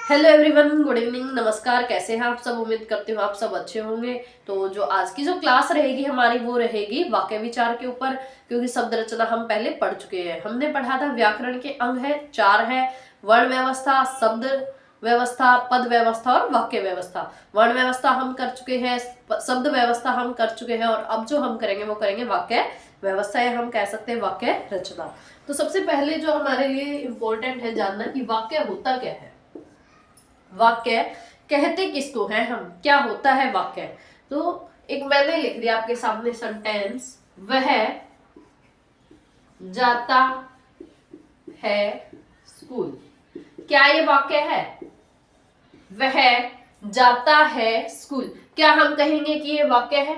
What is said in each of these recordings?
Hello everyone, good evening, नमस्कार। कैसे हैं आप सब? उम्मीद करती हूँ आप सब अच्छे होंगे। तो जो आज की जो क्लास रहेगी हमारी वो रहेगी वाक्य विचार के ऊपर, क्योंकि शब्द रचना हम पहले पढ़ चुके हैं। हमने पढ़ा था व्याकरण के अंग है 4 है, वर्ण व्यवस्था, शब्द व्यवस्था, पद व्यवस्था और वाक्य व्यवस्था। वर्ण व्यवस्था हम कर चुके हैं, शब्द व्यवस्था हम कर चुके हैं, और अब जो हम करेंगे वो करेंगे वाक्य व्यवस्था, या हम कह सकते हैं वाक्य रचना। तो सबसे पहले जो हमारे लिए इम्पोर्टेंट है जानना कि वाक्य होता क्या है। वाक्य कहते किसको है हम, क्या होता है वाक्य। तो एक मैंने लिख दिया आपके सामने सेंटेंस, वह जाता है स्कूल। क्या ये वाक्य है? वह जाता है स्कूल। क्या हम कहेंगे कि ये वाक्य है?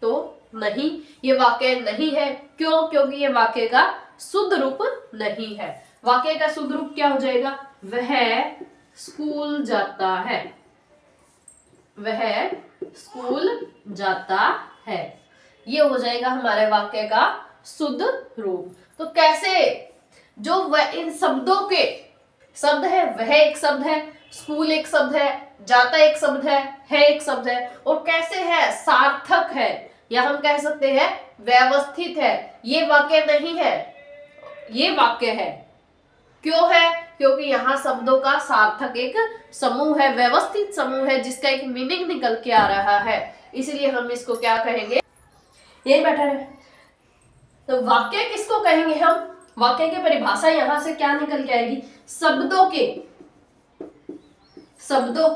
तो नहीं, ये वाक्य नहीं है। क्यों? क्योंकि ये वाक्य का शुद्ध रूप नहीं है। वाक्य का शुद्ध रूप क्या हो जाएगा? वह स्कूल जाता है। वह स्कूल जाता है, ये हो जाएगा हमारे वाक्य का शुद्ध रूप। तो कैसे जो वह इन शब्दों के शब्द है, वह एक शब्द है, स्कूल एक शब्द है, जाता एक शब्द है एक शब्द है, और कैसे है? सार्थक है, या हम कह सकते हैं व्यवस्थित है। ये वाक्य नहीं है, ये वाक्य है। क्यों है? क्योंकि यहाँ शब्दों का सार्थक एक समूह है, व्यवस्थित समूह है, जिसका एक मीनिंग निकल के आ रहा है, इसलिए हम इसको क्या कहेंगे? यही बेटर है। तो वाक्य किसको कहेंगे हम? वाक्य की परिभाषा यहां से क्या निकल के आएगी? शब्दों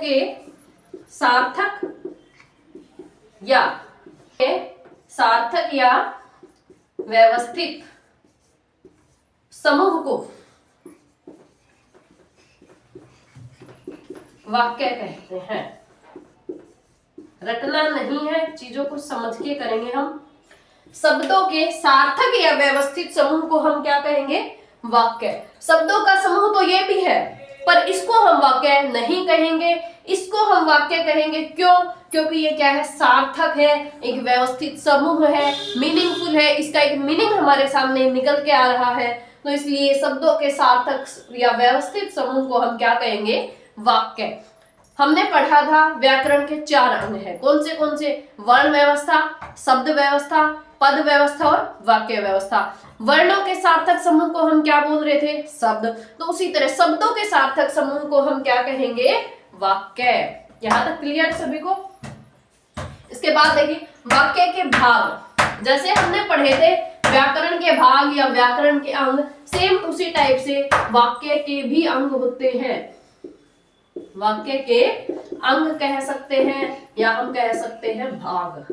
के सार्थक या व्यवस्थित समूह को वाक्य कहते हैं। रटना नहीं है, चीजों को समझ के करेंगे हम। शब्दों के सार्थक या व्यवस्थित समूह को हम क्या कहेंगे? वाक्य। शब्दों का समूह तो ये भी है, पर इसको हम वाक्य नहीं कहेंगे, इसको हम वाक्य कहेंगे। क्यों? क्योंकि ये क्या है? सार्थक है, एक व्यवस्थित समूह है, मीनिंगफुल है, इसका एक मीनिंग हमारे सामने निकल के आ रहा है। तो इसलिए शब्दों के सार्थक या व्यवस्थित समूह को हम क्या कहेंगे? वाक्य। हमने पढ़ा था व्याकरण के 4 अंग है। कौन से? वर्ण व्यवस्था, शब्द व्यवस्था, पद व्यवस्था और वाक्य व्यवस्था। वर्णों के सार्थक समूह को हम क्या बोल रहे थे? शब्द। तो उसी तरह शब्दों के सार्थक समूह को हम क्या कहेंगे? वाक्य। यहां तक क्लियर सभी को? इसके बाद देखिए वाक्य के भाग, जैसे हमने पढ़े थे व्याकरण के भाग या व्याकरण के अंग, सेम उसी टाइप से वाक्य के भी अंग होते हैं। वाक्य के अंग कह सकते हैं, या हम कह सकते हैं भाग।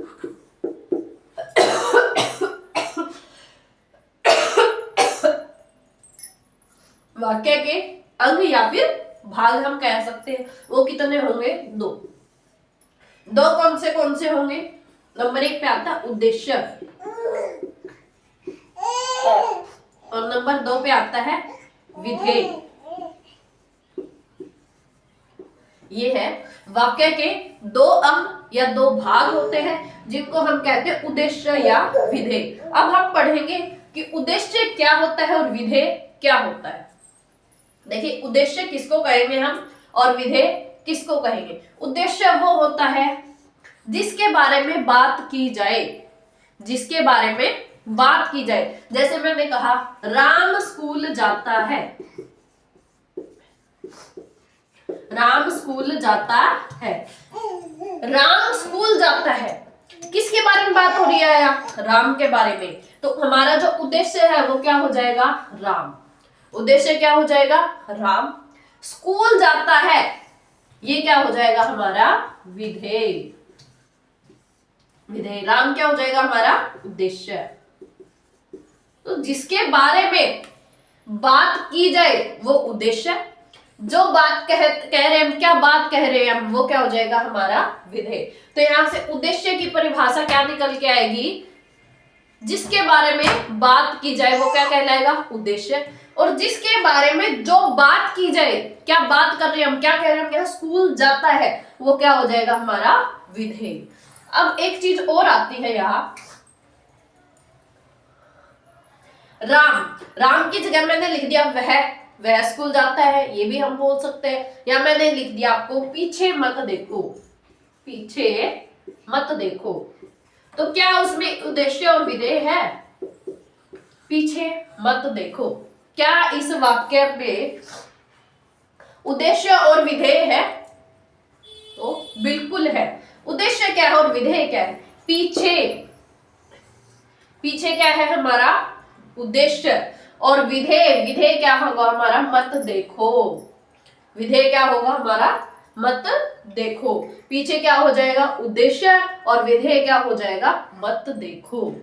वाक्य के अंग या फिर भाग हम कह सकते हैं। वो कितने होंगे? 2। कौन से होंगे? नंबर 1 पे आता उद्देश्य, और नंबर 2 पे आता है विधेय। ये है वाक्य के 2 अंग या 2 भाग होते हैं, जिनको हम कहते हैं उद्देश्य या विधेय। अब हम पढ़ेंगे कि उद्देश्य क्या होता है और विधेय क्या होता है। देखिए उद्देश्य किसको कहेंगे हम, और विधेय किसको कहेंगे? उद्देश्य वो होता है जिसके बारे में बात की जाए, जिसके बारे में बात की जाए। जैसे मैंने कहा राम स्कूल जाता है, राम स्कूल जाता है। राम स्कूल जाता है, किसके बारे में बात हो रही है? राम के बारे में। तो हमारा जो उद्देश्य है वो क्या हो जाएगा? राम। उद्देश्य क्या हो जाएगा? राम। स्कूल जाता है, ये क्या हो जाएगा? हमारा विधेय। विधेय। राम क्या हो जाएगा? हमारा उद्देश्य। तो जिसके बारे में बात की जाए वो उद्देश्य, जो बात कह रहे हैं हम, क्या बात कह रहे हैं हम, वो क्या हो जाएगा? हमारा विधेय। तो यहां से उद्देश्य की परिभाषा क्या निकल के आएगी? जिसके बारे में बात की जाए वो क्या कहलाएगा? उद्देश्य। और जिसके बारे में जो बात की जाए, क्या बात कर रहे हैं हम, क्या कह रहे हैं हम, क्या स्कूल जाता है, वो क्या हो जाएगा? हमारा विधेय। अब एक चीज और आती है यहां, राम। राम की जगह मैंने लिख दिया वह। वह स्कूल जाता है, ये भी हम बोल सकते हैं। या मैंने लिख दिया आपको पीछे मत देखो, पीछे मत देखो। तो क्या उसमें उद्देश्य और विधेय है? पीछे मत देखो। क्या इस वाक्य में उद्देश्य और विधेय है? तो बिल्कुल है। उद्देश्य क्या है और विधेय क्या है? पीछे, पीछे क्या है हमारा? उद्देश्य। और विधेय, विधेय क्या होगा हमारा? मत देखो। विधेय क्या होगा हमारा? मत देखो। पीछे क्या हो जाएगा? उद्देश्य, और विधेय क्या हो जाएगा? मत देखो।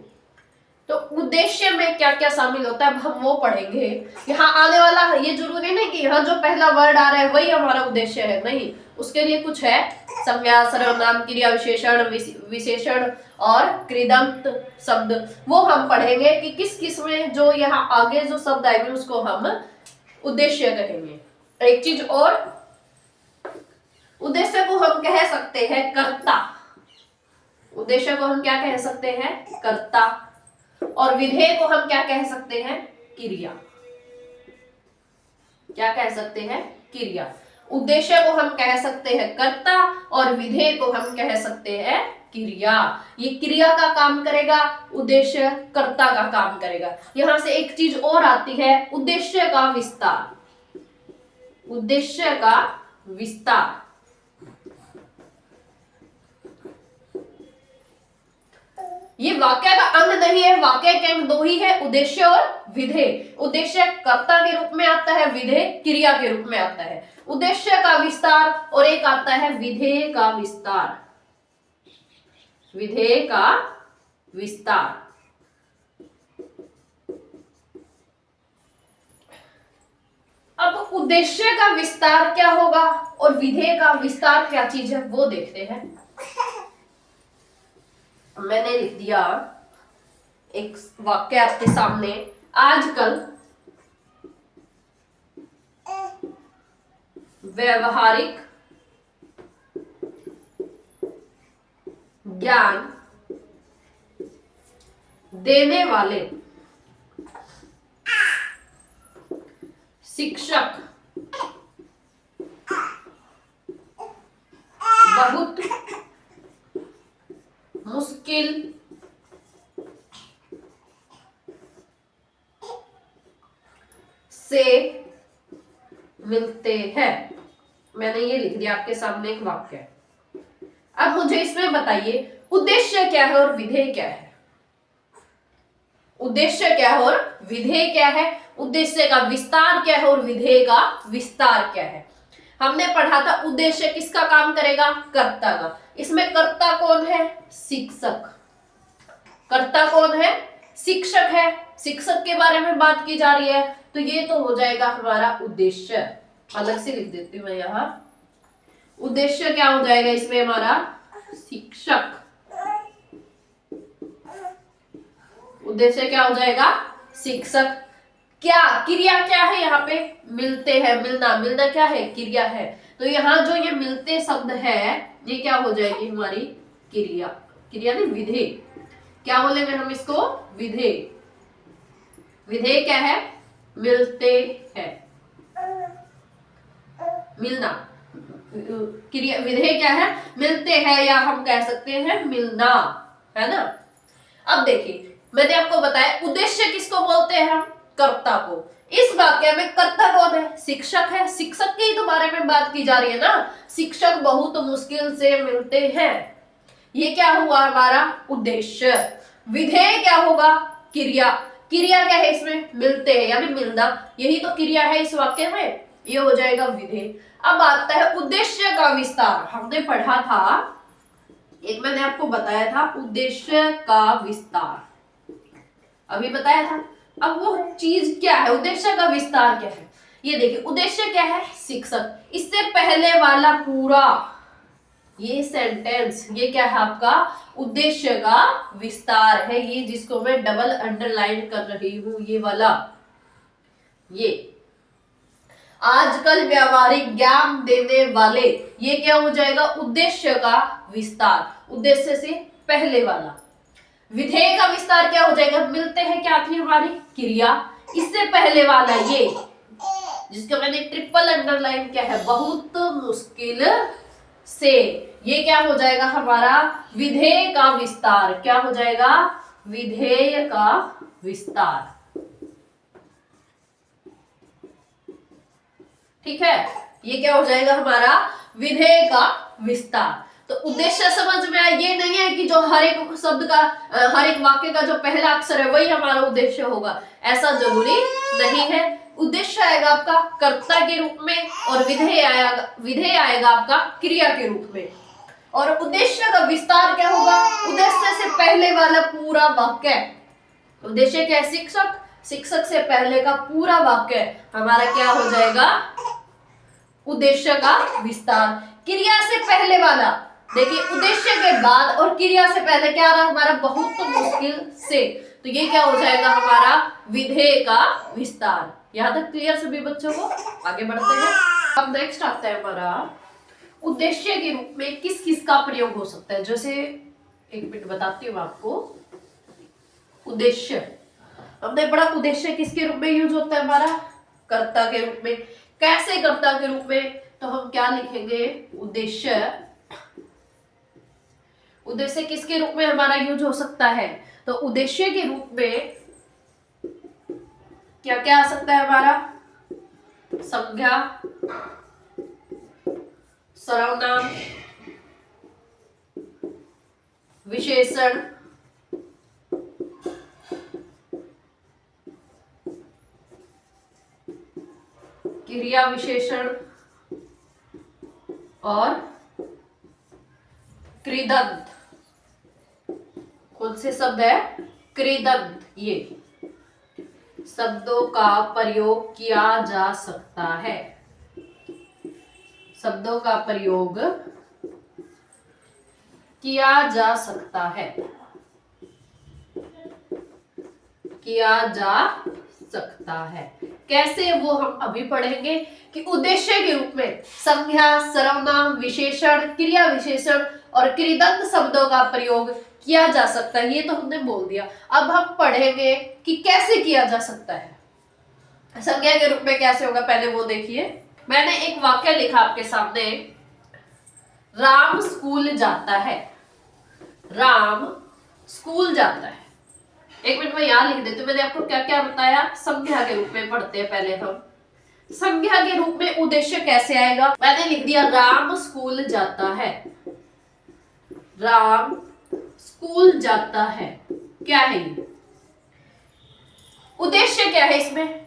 तो उद्देश्य में क्या क्या शामिल होता है अब हम वो पढ़ेंगे। यहाँ आने वाला ये जरूरी नहीं कि यहाँ जो पहला वर्ड आ रहा है वही हमारा उद्देश्य है, नहीं, उसके लिए कुछ है, संज्ञा, सर्वनाम, क्रिया विशेषण, विशेषण और कृदंत शब्द, वो हम पढ़ेंगे कि किस किस में जो यहाँ आगे जो शब्द आएंगे उसको हम उद्देश्य कहेंगे। एक चीज और, उद्देश्य को हम कह सकते हैं कर्ता। उद्देश्य को हम क्या कह सकते हैं? कर्ता। और विधेय को हम क्या कह सकते हैं? क्रिया। क्या कह सकते हैं? क्रिया। उद्देश्य को हम कह सकते हैं कर्ता और विधेय को हम कह सकते हैं क्रिया। ये क्रिया का काम करेगा, उद्देश्य कर्ता का काम करेगा। यहां से एक चीज और आती है, उद्देश्य का विस्तार। उद्देश्य का विस्तार। ये वाक्य का अंग नहीं है, वाक्य के अंग दो ही है, उद्देश्य और विधेय। उद्देश्य कर्ता के रूप में आता है, विधेय क्रिया के रूप में आता है। उद्देश्य का विस्तार और एक आता है विधेय का विस्तार। विधेय का विस्तार। अब उद्देश्य का विस्तार क्या होगा और विधेय का विस्तार क्या चीज है वो देखते हैं। मैंने लिख दिया एक वाक्य आपके सामने, आजकल व्यवहारिक ज्ञान देने वाले शिक्षक बहुत मुश्किल से मिलते हैं। मैंने ये लिख दिया आपके सामने एक वाक्य। अब मुझे इसमें बताइए उद्देश्य क्या है और विधेय क्या है? उद्देश्य क्या है और विधेय क्या है? उद्देश्य का विस्तार क्या है और विधेय का विस्तार क्या है? हमने पढ़ा था उद्देश्य किसका काम करेगा? कर्ता का। इसमें कर्ता कौन है? शिक्षक। कर्ता कौन है? शिक्षक है। शिक्षक के बारे में बात की जा रही है, तो ये तो हो जाएगा हमारा उद्देश्य। अलग से लिख देती हूँ मैं यहाँ। उद्देश्य क्या हो जाएगा इसमें हमारा? शिक्षक। उद्देश्य क्या हो जाएगा? शिक्षक। क्या क्रिया क्या है यहाँ पे? मिलते हैं, मिलना। मिलना क्या है? क्रिया है। तो यहाँ जो ये मिलते शब्द है ये क्या हो जाएगी हमारी? क्रिया। क्रिया नहीं, विधेय। क्या बोलेंगे हम इसको? विधेय। विधेय क्या है? मिलते हैं, मिलना। क्रिया विधेय क्या है? मिलते हैं, या हम कह सकते हैं मिलना, है ना। अब देखिए मैंने आपको बताया उद्देश्य किसको बोलते हैं हम? कर्ता को। इस वाक्य में कर्ता कौन है? शिक्षक है। शिक्षक के ही तो बारे में बात की जा रही है ना। शिक्षक बहुत मुश्किल से मिलते हैं, ये क्या हुआ हमारा? उद्देश्य। विधेय क्या होगा? क्रिया। क्रिया क्या है इसमें? मिलते हैं, यानी मिलना। यही तो क्रिया है इस वाक्य में, ये हो जाएगा विधेय। अब आता है उद्देश्य का विस्तार। हमने पढ़ा था, एक मैंने आपको बताया था उद्देश्य का विस्तार, अभी बताया था। अब वो चीज क्या है? उद्देश्य का विस्तार क्या है? ये देखिए उद्देश्य क्या है? शिक्षक। इससे पहले वाला पूरा ये सेंटेंस, ये क्या है आपका? उद्देश्य का विस्तार है। ये जिसको मैं डबल अंडरलाइन कर रही हूं, ये वाला, ये आजकल व्यावहारिक ज्ञान देने वाले, ये क्या हो जाएगा? उद्देश्य का विस्तार। उद्देश्य से पहले वाला। विधेय का विस्तार क्या हो जाएगा? मिलते हैं क्या थी हमारी? क्रिया। इससे पहले वाला ये जिसका मैंने ट्रिपल अंडरलाइन किया है, बहुत मुश्किल से। ये क्या हो जाएगा हमारा विधेय का विस्तार। क्या हो जाएगा? विधेय का विस्तार। ठीक है, ये क्या हो जाएगा हमारा विधेय का विस्तार। तो उद्देश्य समझ में आया। ये नहीं है कि जो हर एक शब्द का हर एक वाक्य का जो पहला अक्षर है वही हमारा उद्देश्य होगा, ऐसा जरूरी नहीं है। उद्देश्य आएगा आपका कर्ता के रूप में और विधेय आएगा आपका क्रिया के रूप में। और उद्देश्य का विस्तार क्या होगा? उद्देश्य से पहले वाला पूरा वाक्य। उद्देश्य क्या है? शिक्षक। शिक्षक से पहले का पूरा वाक्य हमारा क्या हो जाएगा? उद्देश्य का विस्तार। क्रिया से पहले वाला, देखिए उद्देश्य के बाद और क्रिया से पहले क्या रहा हमारा? बहुत मुश्किल से। तो ये क्या हो जाएगा हमारा? विधेय का विस्तार। यहां तक क्लियर सभी बच्चों को? आगे बढ़ते हैं। अब नेक्स्ट आता है हमारा उद्देश्य के रूप में किस किस का प्रयोग हो सकता है। जैसे एक मिनट बताती हूँ आपको। उद्देश्य हमने पढ़ा, उद्देश्य किसके रूप में यूज होता है हमारा? कर्ता के रूप में। कैसे कर्ता के रूप में? तो हम क्या लिखेंगे? उद्देश्य। उद्देश्य किसके रूप में हमारा यूज हो सकता है? तो उद्देश्य के रूप में क्या क्या आ सकता है हमारा? संज्ञा, सर्वनाम, विशेषण, क्रिया विशेषण और कृदंत। कौन से शब्द है? कृदंत। ये शब्दों का प्रयोग किया जा सकता है। शब्दों का प्रयोग किया जा सकता है। किया जा सकता है। कैसे? वो हम अभी पढ़ेंगे कि उद्देश्य के रूप में संज्ञा, सर्वनाम, विशेषण, क्रिया विशेषण और कृदंत शब्दों का प्रयोग किया जा सकता है। ये तो हमने बोल दिया। अब हम पढ़ेंगे कि कैसे किया जा सकता है। संज्ञा के रूप में कैसे होगा, पहले वो देखिए। मैंने एक वाक्य लिखा आपके सामने। राम स्कूल जाता है। राम स्कूल जाता है। एक मिनट में यहां लिख देती हूं। मैंने आपको क्या क्या बताया? संज्ञा के रूप में पढ़ते हैं पहले हम। संज्ञा के रूप में उद्देश्य कैसे आएगा? मैंने लिख दिया राम स्कूल जाता है। राम स्कूल जाता है। क्या है ये? उद्देश्य क्या है इसमें?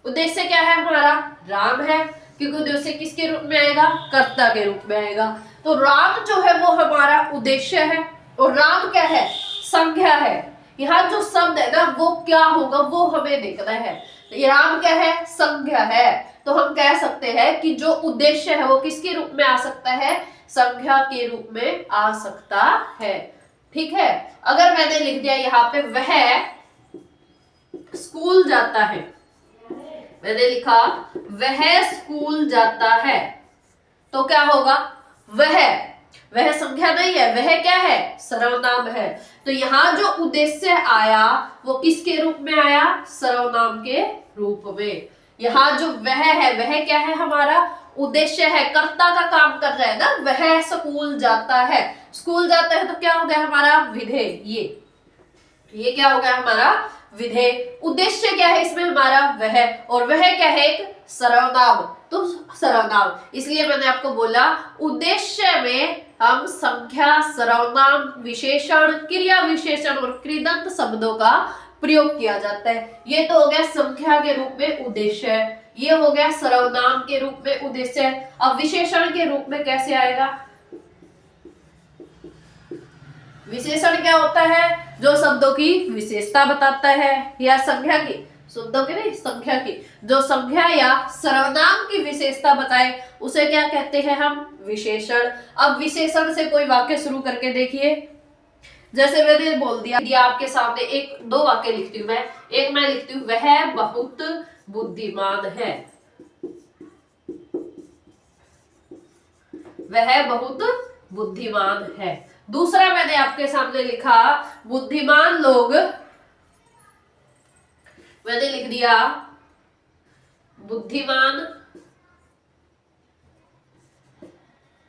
उद्देश्य क्या है हमारा? राम है, क्योंकि उद्देश्य किसके रूप में आएगा? कर्ता के रूप में आएगा। तो राम जो है वो हमारा उद्देश्य है और राम क्या है? संज्ञा है। यहाँ जो शब्द है ना वो क्या होगा वो हमें देखना है। तो ये राम क्या है? संज्ञा है। तो हम कह सकते हैं कि जो उद्देश्य है वो किसके रूप में आ सकता है? संज्ञा के रूप में आ सकता है। ठीक है। अगर मैंने लिख दिया यहाँ पे वह स्कूल जाता है, मैंने लिखा वह स्कूल जाता है, तो क्या होगा? वह संज्ञा नहीं है, वह क्या है? सर्वनाम है। तो यहाँ जो उद्देश्य आया वो किसके रूप में आया? सर्वनाम के रूप में। यहाँ जो वह है वह क्या है? हमारा उद्देश्य है, कर्ता का काम कर रहा है ना। वह स्कूल जाता है। स्कूल जाता है तो क्या हो गया हमारा? विधेय। ये क्या हो गया हमारा? विधेय। उद्देश्य क्या है इसमें हमारा? वह। और वह क्या है? एक सर्वनाम। तो सर्वनाम, इसलिए मैंने आपको बोला उद्देश्य में हम संज्ञा, सर्वनाम, विशेषण, क्रिया विशेषण और कृदंत शब्दों का प्रयोग किया जाता है। ये तो हो गया संज्ञा के रूप में उद्देश्य, ये हो गया सर्वनाम के रूप में उद्देश्य। अब विशेषण के रूप में कैसे आएगा? विशेषण क्या होता है? जो शब्दों की विशेषता बताता है, या संज्ञा की, शब्दों की नहीं संख्या की, जो संज्ञा या सर्वनाम की विशेषता बताए उसे क्या कहते हैं हम? विशेषण। अब विशेषण से कोई वाक्य शुरू करके देखिए। जैसे मैंने बोल दिया आपके सामने एक दो वाक्य लिखती हूँ मैं। एक मैं लिखती हूँ वह बहुत बुद्धिमान है। वह बहुत बुद्धिमान है। दूसरा मैंने आपके सामने लिखा बुद्धिमान लोग, मैंने लिख दिया बुद्धिमान,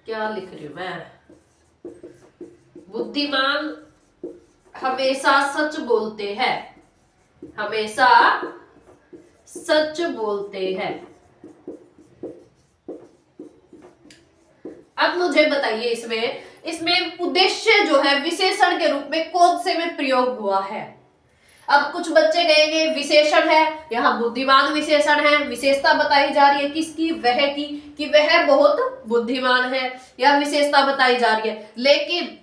क्या लिख रही हूं मैं, बुद्धिमान हमेशा सच बोलते हैं, हमेशा सच बोलते हैं। अब मुझे बताइए इसमें उद्देश्य जो है विशेषण के रूप में कौन से में प्रयोग हुआ है। अब कुछ बच्चे कहेंगे विशेषण है, यहाँ बुद्धिमान विशेषण है, विशेषता बताई जा रही है किसकी, वह की, कि वह बहुत बुद्धिमान है, यह विशेषता बताई जा रही है। लेकिन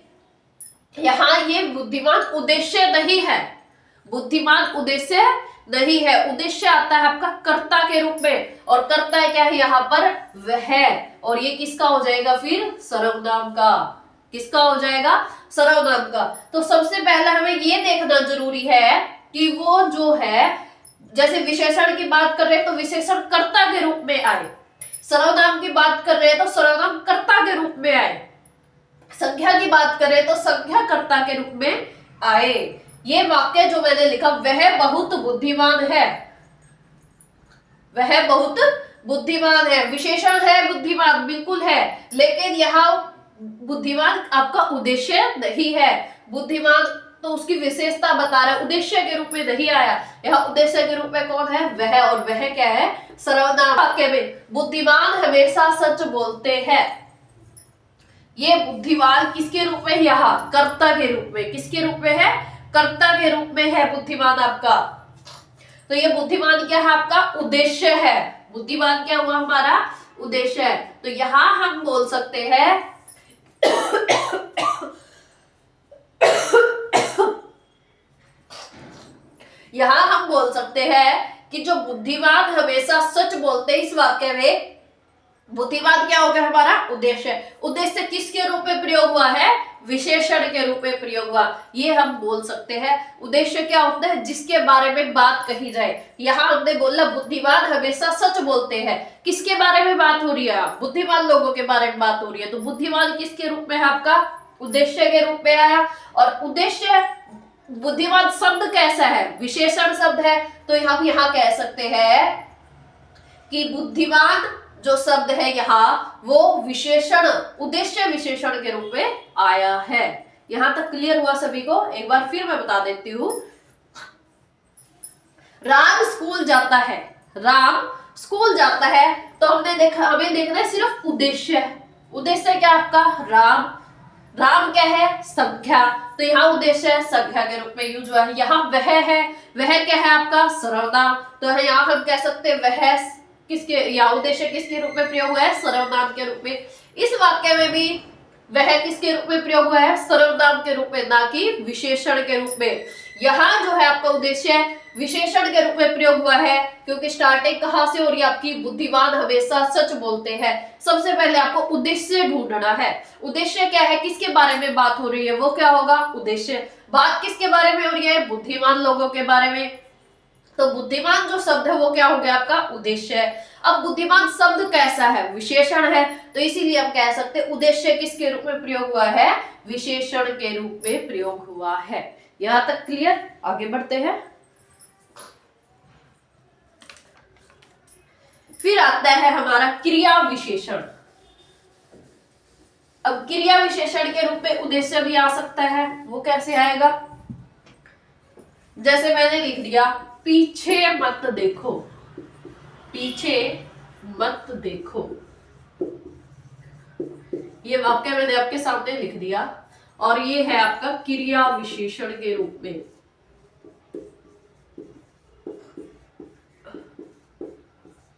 यहाँ ये बुद्धिमान उद्देश्य नहीं है, बुद्धिमान उद्देश्य नहीं है, उद्देश्य आता है आपका कर्ता के रूप में, और कर्ता है क्या है यहाँ पर, वह, और ये किसका हो जाएगा फिर, सर्वनाम का, किसका हो जाएगा, सर्वनाम का। तो सबसे पहले हमें ये देखना जरूरी है कि वो जो है, जैसे विशेषण की बात कर रहे हैं तो विशेषण कर्ता के रूप में आए, सर्वनाम की बात कर रहे हैं तो सर्वनाम कर्ता के रूप में आए, संख्या की बात करें तो संख्या कर्ता के रूप में आए। ये वाक्य जो मैंने लिखा, वह बहुत बुद्धिमान है, वह बहुत बुद्धिमान है, विशेषण है बुद्धिमान, बिल्कुल है, लेकिन यहाँ बुद्धिमान आपका उद्देश्य नहीं है, बुद्धिमान तो उसकी विशेषता बता रहा है, उद्देश्य के रूप में नहीं आया। यहाँ उद्देश्य के रूप में कौन है, वह, और वह क्या है, सर्वनाम। वाक्य में बुद्धिमान हमेशा सच बोलते हैं, ये बुद्धिमान किसके रूप में, यहाँ कर्ता के रूप में, किसके रूप में है, कर्ता के रूप में है बुद्धिमान आपका। तो ये बुद्धिमान क्या है आपका, उद्देश्य है, बुद्धिमान क्या हुआ हमारा, उद्देश्य है। तो यहां हम बोल सकते हैं यहां हम बोल सकते हैं कि जो बुद्धिमान हमेशा सच बोलते हैं, इस वाक्य में बुद्धिमान क्या हो गया हमारा, उद्देश्य। उद्देश्य किसके रूप में प्रयोग हुआ है, विशेषण के रूप में प्रयोग हुआ, ये हम बोल सकते हैं। उद्देश्य क्या होता है, जिसके बारे में बात कही जाए। यहाँ हमने बोला बुद्धिमान हमेशा सच बोलते हैं, किसके बारे में बात हो रही है, बुद्धिमान लोगों के बारे में बात हो रही है। तो बुद्धिमान किसके रूप में है आपका, उद्देश्य के रूप में आया। और उद्देश्य, बुद्धिमान शब्द कैसा है, विशेषण शब्द है, तो हम यहाँ कह सकते हैं कि बुद्धिमान जो शब्द है यहाँ वो विशेषण, उद्देश्य विशेषण के रूप में आया है। यहां तक क्लियर हुआ सभी को, एक बार फिर मैं बता देती हूं। राम स्कूल जाता है, राम स्कूल जाता है, तो हमने देखा, हमें देखना है सिर्फ उद्देश्य। उद्देश्य क्या आपका, राम, राम क्या है, संख्या, तो यहाँ उद्देश्य है संख्या के रूप में यूज हुआ है। यहाँ वह है, वह क्या है आपका, सर्वनाम, तो यहाँ हम कह सकते हैं वह किसके, या उद्देश्य किसके रूप में प्रयोग हुआ है, सर्वनाम के रूप में। इस वाक्य में भी वह किसके रूप में प्रयोग हुआ है, सर्वनाम के रूप में, ना कि विशेषण के रूप में। यहाँ जो है आपका उद्देश्य विशेषण के रूप में प्रयोग हुआ है, क्योंकि स्टार्टिंग कहाँ से हो रही है आपकी, बुद्धिमान हमेशा सच बोलते हैं। सबसे पहले आपको उद्देश्य ढूंढना है, उद्देश्य क्या है, किसके बारे में बात हो रही है, वो क्या होगा, उद्देश्य। बात किसके बारे में हो रही है, बुद्धिमान लोगों के बारे में, तो बुद्धिमान जो शब्द है वो क्या हो गया आपका, उद्देश्य है। अब बुद्धिमान शब्द कैसा है, विशेषण है, तो इसीलिए हम कह सकते हैं उद्देश्य किसके रूप में प्रयोग हुआ है, विशेषण के रूप में प्रयोग हुआ है। यहां तक क्लियर, आगे बढ़ते हैं। फिर आता है हमारा क्रिया विशेषण। अब क्रिया विशेषण के रूप में उद्देश्य भी आ सकता है, वो कैसे आएगा, जैसे मैंने लिख दिया, पीछे मत देखो, पीछे मत देखो, ये वाक्य मैंने आपके सामने लिख दिया, और ये है आपका क्रिया विशेषण के रूप में।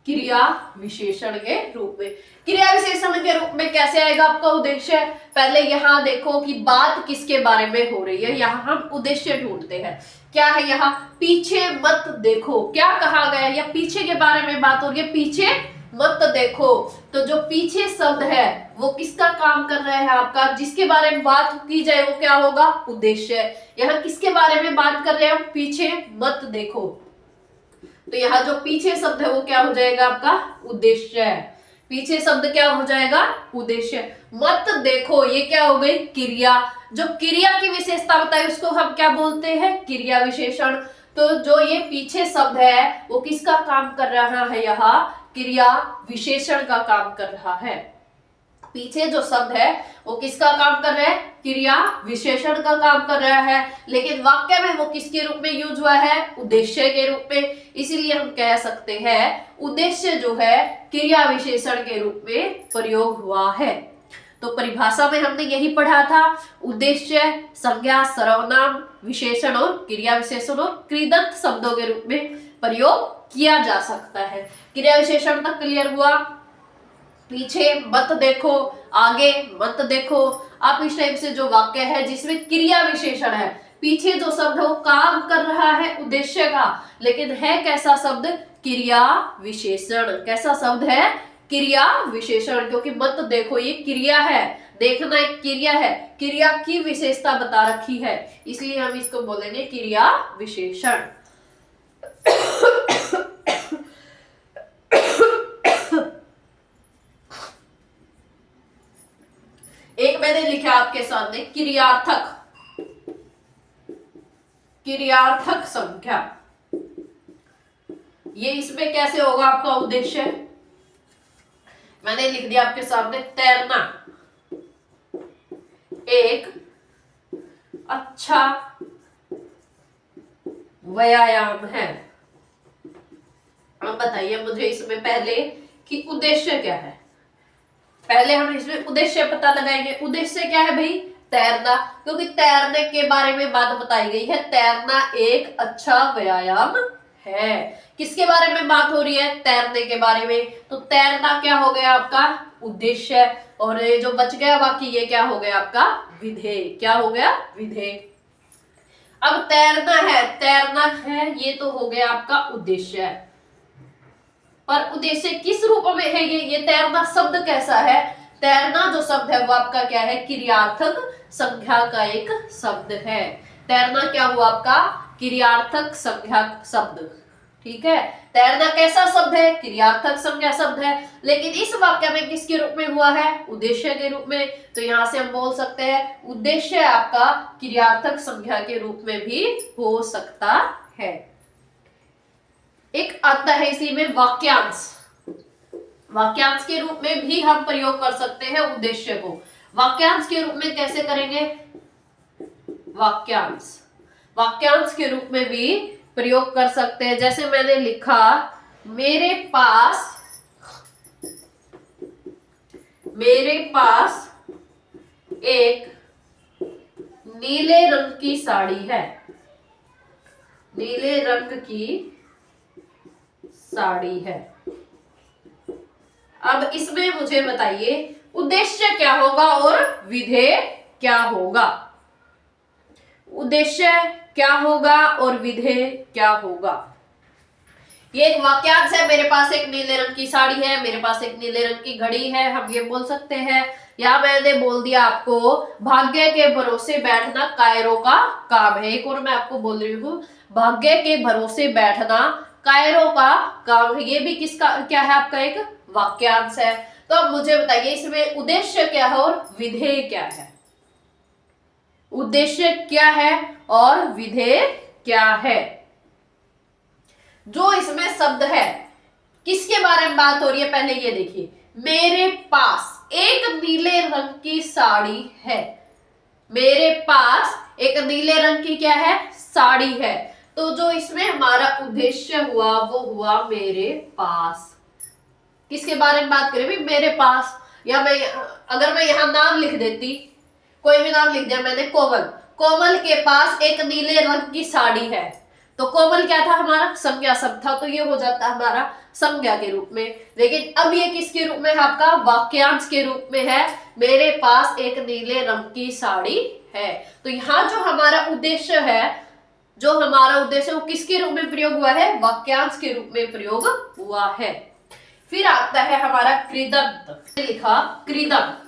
क्रिया विशेषण के रूप में, क्रिया विशेषण के रूप में कैसे आएगा आपका उद्देश्य, पहले यहाँ देखो कि बात किसके बारे में हो रही है, यहाँ हम उद्देश्य ढूंढते हैं। क्या है यहाँ, पीछे मत देखो, क्या कहा गया, या पीछे के बारे में बात हो रही है, पीछे मत देखो। तो जो पीछे शब्द है वो किसका काम कर रहा है आपका, जिसके बारे में बात की जाए वो क्या होगा, उद्देश्य। यहाँ किसके बारे में बात कर रहे हैं, पीछे मत देखो, तो यहाँ जो पीछे शब्द है वो क्या हो जाएगा आपका, उद्देश्य है। पीछे शब्द क्या हो जाएगा, उद्देश्य। मत देखो, ये क्या हो गई, क्रिया। जो क्रिया की विशेषता बताई उसको हम क्या बोलते हैं, क्रिया विशेषण। तो जो ये पीछे शब्द है वो किसका काम कर रहा है, यहाँ क्रिया विशेषण का काम कर रहा है। पीछे जो शब्द है वो किसका काम कर रहा है, क्रिया विशेषण का काम कर रहा है, लेकिन वाक्य में वो किसके रूप में यूज हुआ है, उद्देश्य के रूप में। इसीलिए हम कह सकते हैं उद्देश्य जो है क्रिया विशेषण के रूप में प्रयोग हुआ है। तो परिभाषा में हमने यही पढ़ा था, उद्देश्य संज्ञा सर्वनाम विशेषण और क्रिया विशेषण और कृदंत शब्दों के रूप में प्रयोग किया जा सकता है। क्रिया विशेषण तक क्लियर हुआ। पीछे मत देखो, आगे मत देखो। आप इस टाइप से जो वाक्य है जिसमें क्रिया विशेषण है, पीछे जो शब्द है वो काम कर रहा है उद्देश्य का, लेकिन है कैसा शब्द, क्रिया विशेषण। कैसा शब्द है, क्रिया विशेषण, क्योंकि मत देखो ये क्रिया है, देखना एक क्रिया है, क्रिया की विशेषता बता रखी है, इसलिए हम इसको बोलेंगे क्रिया विशेषण। एक मैंने लिखा आपके सामने क्रियार्थक, क्रियार्थक संख्या। ये इसमें कैसे होगा आपका उद्देश्य, मैंने लिख दिया आपके सामने, तैरना एक अच्छा व्यायाम है। अब बताइए मुझे इसमें पहले कि उद्देश्य क्या है। पहले हम इसमें उद्देश्य पता लगाएंगे। उद्देश्य क्या है भाई, तैरना, क्योंकि तैरने के बारे में बात बताई गई है। तैरना एक अच्छा व्यायाम है। किसके बारे में बात हो रही है, तैरने के बारे में। तो तैरना क्या हो गया आपका उद्देश्य, और ये जो बच गया बाकी ये क्या हो गया आपका विधेय। क्या हो गया, विधेय। अब तैरना है ये तो हो गया आपका उद्देश्य, पर उद्देश्य किस रूप में है ये तैरना शब्द कैसा है। तैरना जो शब्द है वो आपका क्या है, क्रियार्थक संज्ञा का एक शब्द है। तैरना क्या हुआ आपका, क्रियार्थक संज्ञा शब्द। ठीक है, तैरना कैसा शब्द है, क्रियार्थक संज्ञा शब्द है, लेकिन इस वाक्य में किसके रूप में हुआ है, उद्देश्य के रूप में। तो यहां से हम बोल सकते हैं उद्देश्य आपका क्रियार्थक संज्ञा के रूप में भी हो सकता है। एक आता है इसी में वाक्यांश। वाक्यांश के रूप में भी हम प्रयोग कर सकते हैं उद्देश्य को। वाक्यांश के रूप में कैसे करेंगे, वाक्यांश के रूप में भी प्रयोग कर सकते हैं। जैसे मैंने लिखा, मेरे पास एक नीले रंग की साड़ी है। नीले रंग की साड़ी है। अब इसमें मुझे बताइए उद्देश्य क्या होगा और विधेय क्या होगा। उद्देश्य क्या होगा और विधेय क्या होगा। ये एक वाक्यांश है, मेरे पास एक नीले रंग की साड़ी है, मेरे पास एक नीले रंग की घड़ी है, हम ये बोल सकते हैं। या मैंने बोल दिया आपको, भाग्य के भरोसे बैठना कायरों का काम है। एक और मैं आपको बोल रही हूँ, भाग्य के भरोसे बैठना कायरों का काम है। ये भी किसका क्या है, आपका एक वाक्यांश है। तो अब मुझे बताइए इसमें उद्देश्य क्या है और विधेय क्या है। उद्देश्य क्या है और विधेय क्या है। जो इसमें शब्द है किसके बारे में बात हो रही है, पहले ये देखिए, मेरे पास एक नीले रंग की साड़ी है। मेरे पास एक नीले रंग की क्या है, साड़ी है। तो जो इसमें हमारा उद्देश्य हुआ वो हुआ मेरे पास। किसके बारे में बात करें, मेरे पास। या मैं अगर मैं यहां नाम लिख देती, कोई भी नाम लिख दिया मैंने, कोमल। कोमल के पास एक नीले रंग की साड़ी है। तो कोमल क्या था, हमारा संज्ञा शब्द था, तो ये हो जाता है हमारा संज्ञा के रूप में। लेकिन अब ये किसके रूप में है, आपका वाक्यांश के रूप में है। मेरे पास एक नीले रंग की साड़ी है। तो यहाँ जो हमारा उद्देश्य है, वो किसके रूप में प्रयोग हुआ है, वाक्यांश के रूप में प्रयोग हुआ है। फिर आता है हमारा कृदंत। लिखा कृदंत।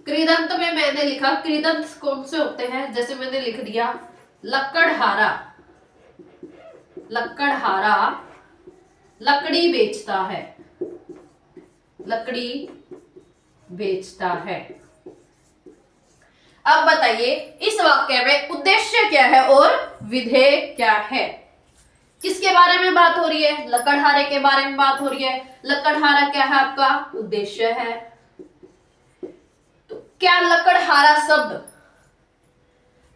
कृदंत में मैंने लिखा, कृदंत कौन से होते हैं, जैसे मैंने लिख दिया, लकड़हारा। लकड़हारा लकड़ी बेचता है। लकड़ी बेचता है। अब बताइए इस वाक्य में उद्देश्य क्या है और विधेय क्या है? किसके बारे में बात हो रही है? लकड़हारे के बारे में बात हो रही है। लकड़हारा क्या है आपका? उद्देश्य है। तो क्या लकड़हारा शब्द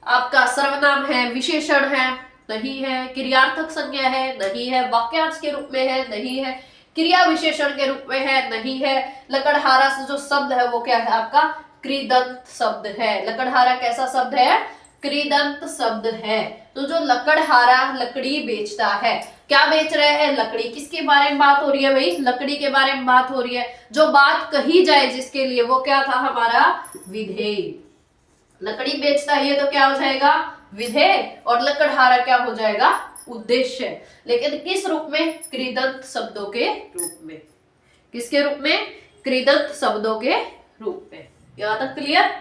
आपका सर्वनाम है, विशेषण है? नहीं है। क्रियार्थक संज्ञा है? नहीं है। वाक्यांश के रूप में है? नहीं है। क्रिया विशेषण के रूप में है? नहीं है। लकड़हारा से जो शब्द है वो क्या है आपका? कृदंत शब्द है। लकड़हारा कैसा शब्द है? कृदंत शब्द है। तो जो लकड़हारा लकड़ी बेचता है, क्या बेच रहे हैं? लकड़ी। किसके बारे में बात हो रही है भाई? लकड़ी के बारे में बात हो रही है। जो बात कही जाए जिसके लिए, वो क्या था हमारा? विधेय। लकड़ी बेचता है तो क्या हो जाएगा? विधेय। और लकड़हारा क्या हो जाएगा? उद्देश्य। लेकिन किस रूप में? कृदंत शब्दों के रूप में। किसके रूप में? कृदंत शब्दों के रूप में। यहां तक क्लियर?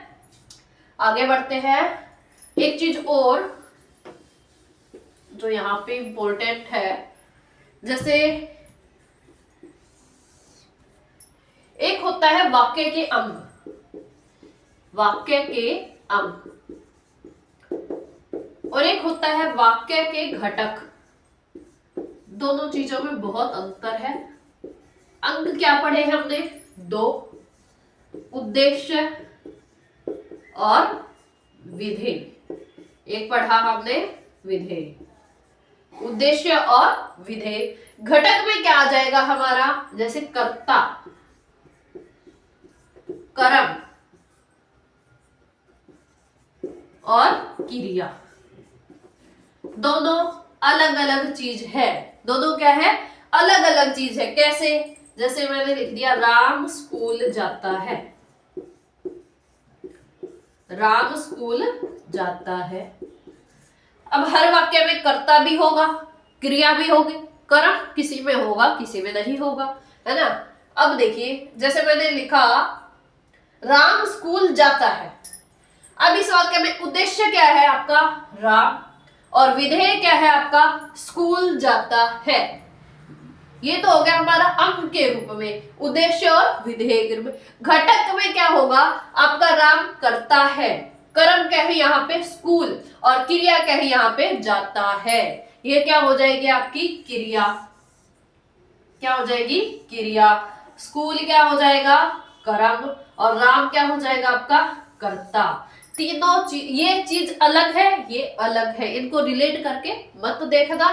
आगे बढ़ते हैं। एक चीज और जो यहाँ पे इंपॉर्टेंट है, जैसे एक होता है वाक्य के अंग, वाक्य के अंग, और एक होता है वाक्य के घटक। दोनों चीजों में बहुत अंतर है। अंग क्या पढ़े हैं हमने? दो, उद्देश्य और विधेय। एक पढ़ा हमने विधेय, उद्देश्य और विधेय। घटक में क्या आ जाएगा हमारा? जैसे कर्ता, कर्म और क्रिया। दोनों अलग अलग चीज है। दोनों क्या है? अलग अलग चीज है। कैसे? जैसे मैंने लिख दिया राम स्कूल जाता है। राम स्कूल जाता है। अब हर वाक्य में कर्ता भी होगा, क्रिया भी होगी, कर्म किसी में होगा किसी में नहीं होगा, है ना? अब देखिए जैसे मैंने लिखा राम स्कूल जाता है। अब इस वाक्य में उद्देश्य क्या है आपका? राम। और विधेय क्या है आपका? स्कूल जाता है। ये तो हो गया हमारा अंग के रूप में, उद्देश्य और विधेय के रूप में। घटक में क्या होगा आपका? राम करता है, कर्म क्या है यहाँ पे? स्कूल, और क्रिया क्या है यहाँ पे? जाता है। ये क्या हो जाएगी आपकी? क्रिया। क्या हो जाएगी? क्रिया। स्कूल क्या हो जाएगा? कर्म, और राम क्या हो जाएगा आपका? कर्ता। तीनों ये चीज अलग है, ये अलग है। इनको रिलेट करके मत देखना।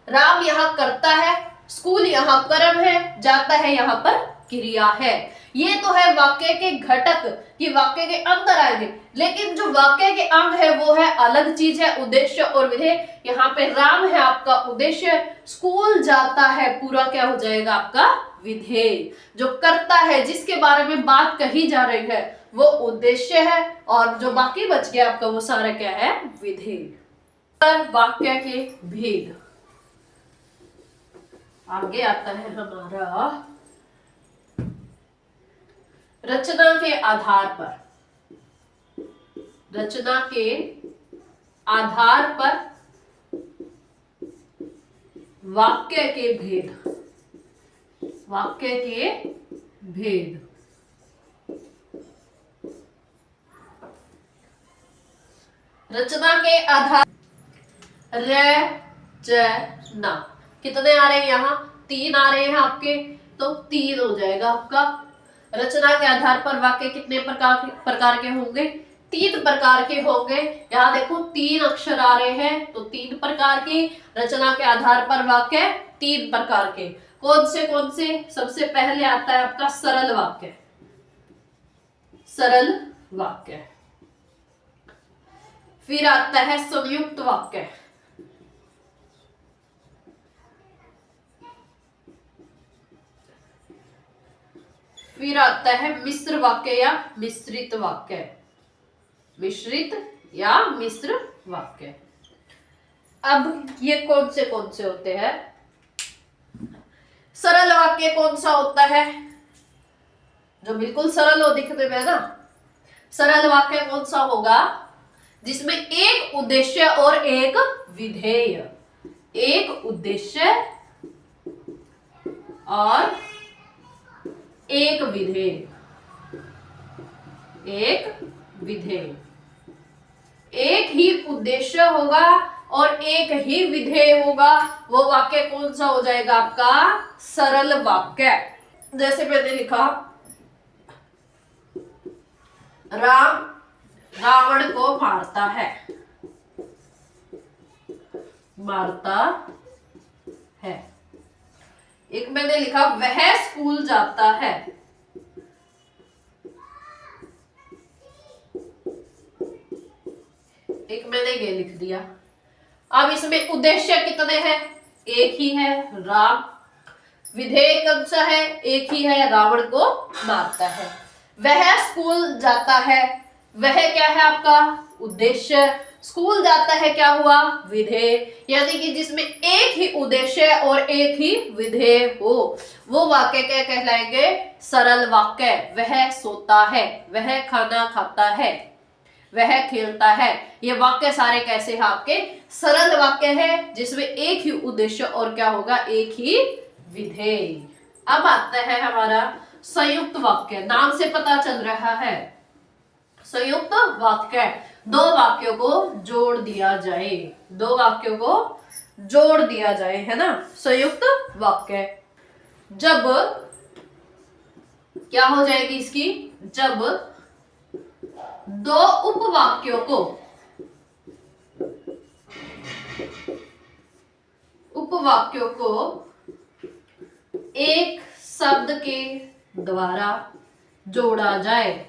राम यहाँ करता है, स्कूल यहाँ कर्म है, जाता है यहाँ पर क्रिया है। ये तो है वाक्य के घटक कि वाक्य के अंदर आएंगे। लेकिन जो वाक्य के अंग है वो है अलग चीज है, उद्देश्य और विधेय। यहाँ पे राम है आपका उद्देश्य, स्कूल जाता है पूरा क्या हो जाएगा आपका? विधेय। जो करता है, जिसके बारे में बात कही जा रही है, वो उद्देश्य है, और जो बाकी बच गया आपका वो सारा क्या है? विधेय। वाक्य के भेद। आगे आता है हमारा रचना के आधार पर। रचना के आधार पर वाक्य के भेद। वाक्य के भेद। रचना के आधार रचना कितने आ रहे हैं? यहाँ 3 आ रहे हैं आपके, तो 3 हो जाएगा आपका। रचना के आधार पर वाक्य कितने प्रकार के होंगे? 3 प्रकार के होंगे। यहाँ देखो 3 अक्षर आ रहे हैं, तो 3 प्रकार की। रचना के आधार पर वाक्य 3 प्रकार के। कौन से कौन से? सबसे पहले आता है आपका सरल वाक्य। सरल वाक्य। फिर आता है संयुक्त वाक्य। फिर आता है मिश्र वाक्य या मिश्रित वाक्य। मिश्रित या मिश्र वाक्य। अब ये कौन से होते हैं? सरल वाक्य कौन सा होता है? जो बिल्कुल सरल हो दिखने में ना। सरल वाक्य कौन सा होगा? जिसमें एक उद्देश्य और एक विधेय। एक उद्देश्य और एक विधेय। एक विधेय। एक ही उद्देश्य होगा और एक ही विधेय होगा, वो वाक्य कौन सा हो जाएगा आपका? सरल वाक्य। जैसे मैंने लिखा, राम रावण को मारता है, मारता है। एक मैंने लिखा, वह स्कूल जाता है, एक मैंने ये लिख दिया। अब इसमें उद्देश्य कितने हैं? एक ही है, राम। विधेय कौन सा है? एक ही है, रावण को मारता है। वह स्कूल जाता है, वह क्या है आपका? उद्देश्य। स्कूल जाता है क्या हुआ? विधेय। यानी कि जिसमें एक ही उद्देश्य और एक ही विधेय हो, वो वाक्य क्या कहलाएंगे? सरल वाक्य। वह सोता है, वह खाना खाता है, वह खेलता है। ये वाक्य सारे कैसे हैं आपके? सरल वाक्य है, जिसमें एक ही उद्देश्य और क्या होगा? एक ही विधेय। अब आता है हमारा संयुक्त वाक्य। नाम से पता चल रहा है, संयुक्त वाक्य। दो वाक्यों को जोड़ दिया जाए, दो वाक्यों को जोड़ दिया जाए, है ना, संयुक्त वाक्य। जब क्या हो जाएगी इसकी? जब दो उपवाक्यों को एक शब्द के द्वारा जोड़ा जाए,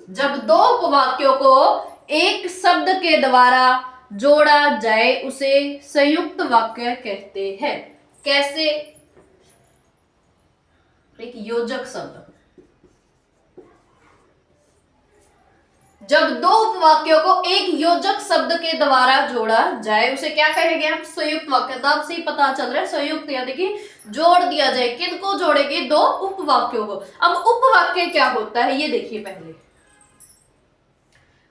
जब दो उपवाक्यों को एक शब्द के द्वारा जोड़ा जाए उसे संयुक्त वाक्य कहते हैं। कैसे? एक योजक शब्द। जब दो उपवाक्यों को एक योजक शब्द के द्वारा जोड़ा जाए उसे क्या कहेंगे हम? संयुक्त वाक्य। नाम से ही पता चल रहा है, संयुक्त यानी कि जोड़ दिया जाए। किनको जोड़ेंगे? दो उपवाक्यों को। अब उपवाक्य क्या होता है ये देखिए पहले।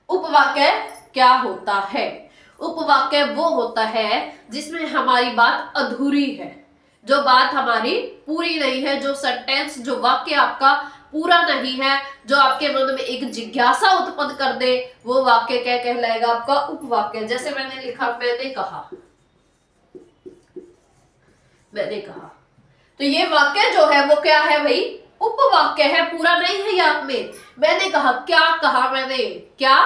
उपवाक्य क्या होता है? उपवाक्य वो होता है जिसमें हमारी बात अधूरी है, जो बात हमारी पूरी नहीं है, जो सेंटेंस, जो वाक्य आपका पूरा नहीं है, जो आपके मन में एक जिज्ञासा उत्पन्न कर दे, वो वाक्य क्या कहलाएगा? आपका उपवाक्य। जैसे मैंने लिखा, मैंने कहा, मैंने कहा, तो ये वाक्य जो है वो क्या है भाई? उपवाक्य है, पूरा नहीं है याद में। मैंने कहा, क्या कहा मैंने? क्या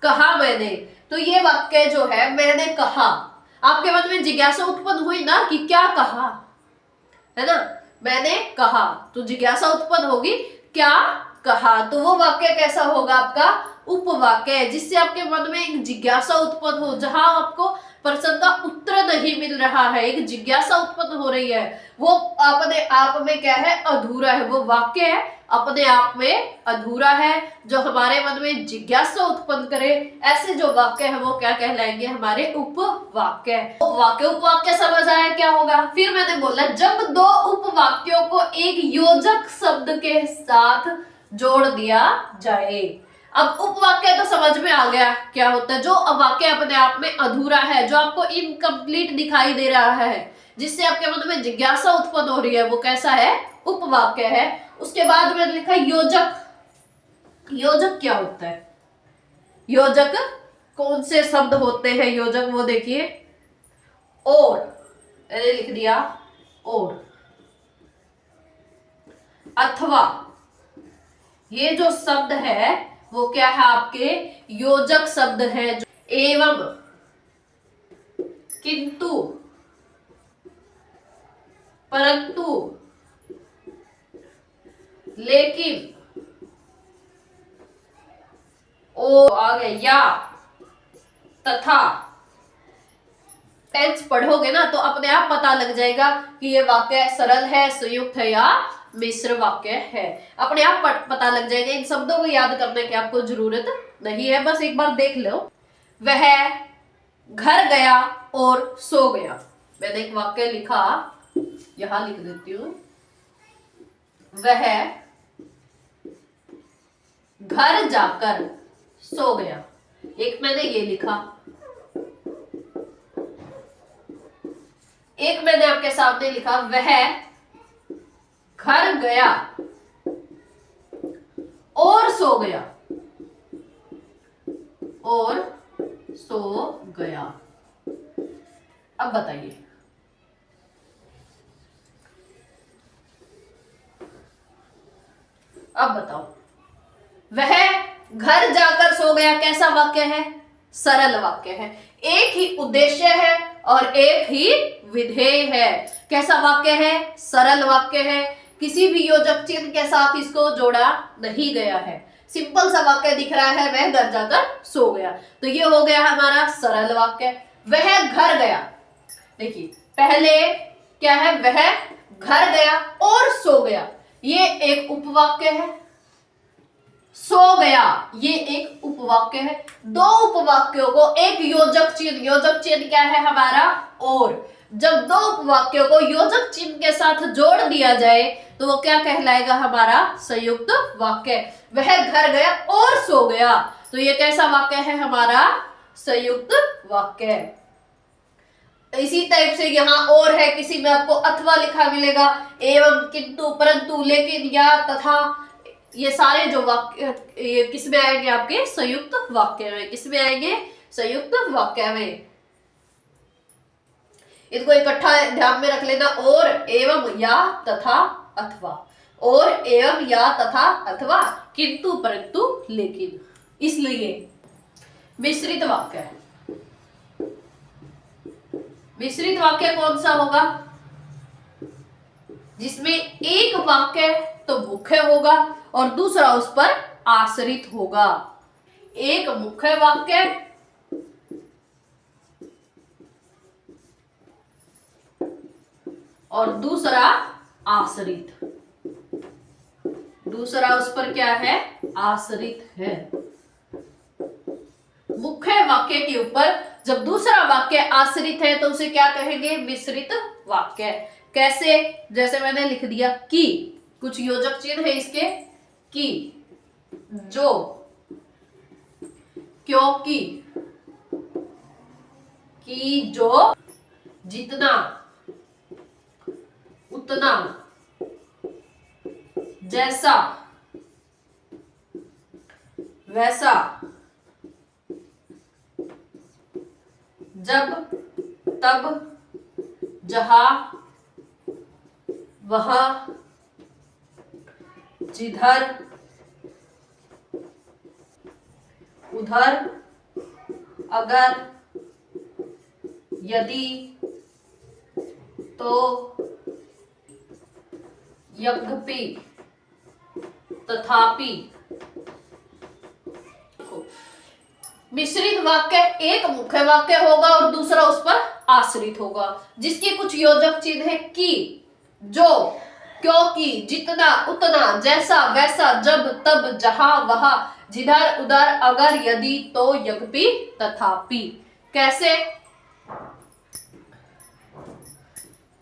कहा मैंने? तो ये वाक्य जो है, मैंने कहा, आपके मन में जिज्ञासा उत्पन्न हुई ना कि क्या कहा, है ना? मैंने कहा तो जिज्ञासा उत्पन्न होगी, क्या कहा, तो वो वाक्य कैसा होगा आपका? उपवाक्य, जिससे आपके मन में एक जिज्ञासा उत्पन्न हो, जहां आपको प्रश्न का उत्तर नहीं मिल रहा है, एक जिज्ञासा उत्पन्न हो रही है, वो अपने आप में क्या है? अधूरा है। वो वाक्य है अपने आप में अधूरा है, जो हमारे मन में जिज्ञासा उत्पन्न करे। ऐसे जो वाक्य है वो क्या कहलाएंगे? हमारे उपवाक्य। वाक्य उपवाक्य समझ आया क्या होगा? फिर मैंने बोला, जब दो उपवाक्यों को एक योजक शब्द के साथ जोड़ दिया जाए। अब उपवाक्य तो समझ में आ गया क्या होता है? जो वाक्य अपने आप में अधूरा है, जो आपको इनकम्प्लीट दिखाई दे रहा है, जिससे आपके मन में जिज्ञासा उत्पन्न हो रही है, वो कैसा है? उपवाक्य है। उसके बाद मैंने लिखा योजक। योजक क्या होता है? योजक कौन से शब्द होते हैं योजक? वो देखिए, और, मैंने लिख दिया और, अथवा। ये जो शब्द है वो क्या है? आपके योजक शब्द है। एवं, किंतु, परंतु, लेकिन, और आगे या, तथा। टेंस पढ़ोगे ना तो अपने आप पता लग जाएगा कि ये वाक्य सरल है, संयुक्त है या मिश्र वाक्य है। अपने आप पता लग जाएगा। इन शब्दों को याद करने की आपको जरूरत नहीं है, बस एक बार देख लो। वह घर गया और सो गया। मैंने एक वाक्य लिखा, यहां लिख देती हूं। वह घर जाकर सो गया। एक मैंने ये लिखा, एक मैंने आपके सामने लिखा, वह घर गया और सो गया, और सो गया। अब बताइए, अब बताओ, वह घर जाकर सो गया कैसा वाक्य है? सरल वाक्य है। एक ही उद्देश्य है और एक ही विधेय है। कैसा वाक्य है? सरल वाक्य है। किसी भी योजक चिन्ह के साथ इसको जोड़ा नहीं गया है। सिंपल सा वाक्य दिख रहा है, वह घर जाकर सो गया, तो ये हो गया हमारा सरल वाक्य। वह घर गया, देखिए पहले क्या है? वह घर गया और सो गया, ये एक उपवाक्य है। सो गया ये एक उपवाक्य है। दो उपवाक्यों को एक योजक चिन्ह क्या है हमारा? और। जब दो उपवाक्यों को योजक चिन्ह के साथ जोड़ दिया जाए तो वो क्या कहलाएगा? हमारा संयुक्त वाक्य। वह घर गया और सो गया, तो ये कैसा वाक्य है? हमारा संयुक्त वाक्य। इसी टाइप से यहाँ और है, किसी में आपको अथवा लिखा मिलेगा, एवं, किंतु, परंतु, लेकिन, या, तथा, ये सारे जो वाक्य ये किसमें आएंगे? आपके संयुक्त वाक्य में। किसमें आएंगे? संयुक्त वाक्य में। इसको इकट्ठा ध्यान में रख लेना। और, एवं, या, तथा, अथवा। और, एवं, या, तथा, अथवा, किंतु, परंतु, लेकिन। इसलिए मिश्रित वाक्य है। मिश्रित वाक्य कौन सा होगा? जिसमें एक वाक्य तो मुख्य होगा और दूसरा उस पर आश्रित होगा। एक मुख्य वाक्य और दूसरा आश्रित। दूसरा उस पर क्या है? आश्रित है। मुख्य वाक्य के ऊपर जब दूसरा वाक्य आश्रित है तो उसे क्या कहेंगे? मिश्रित वाक्य। कैसे? जैसे मैंने लिख दिया कि, कुछ योजक चिन्ह है इसके, कि, जो, क्योंकि, कि, जो, जितना, उतना, जैसा, वैसा, जब, तब, जहां, वहां, जिधर, उधर, अगर, यदि, तो, यद्यपि, तथापि। मिश्रित वाक्य एक मुख्य वाक्य होगा और दूसरा उस पर आश्रित होगा, जिसके कुछ योजक चिन्ह है कि, जो, क्योंकि, जितना, उतना, जैसा, वैसा, जब, तब, जहां, वहां, जिधर, उधर, अगर, यदि, तो, यद्यपि, तथापि। कैसे?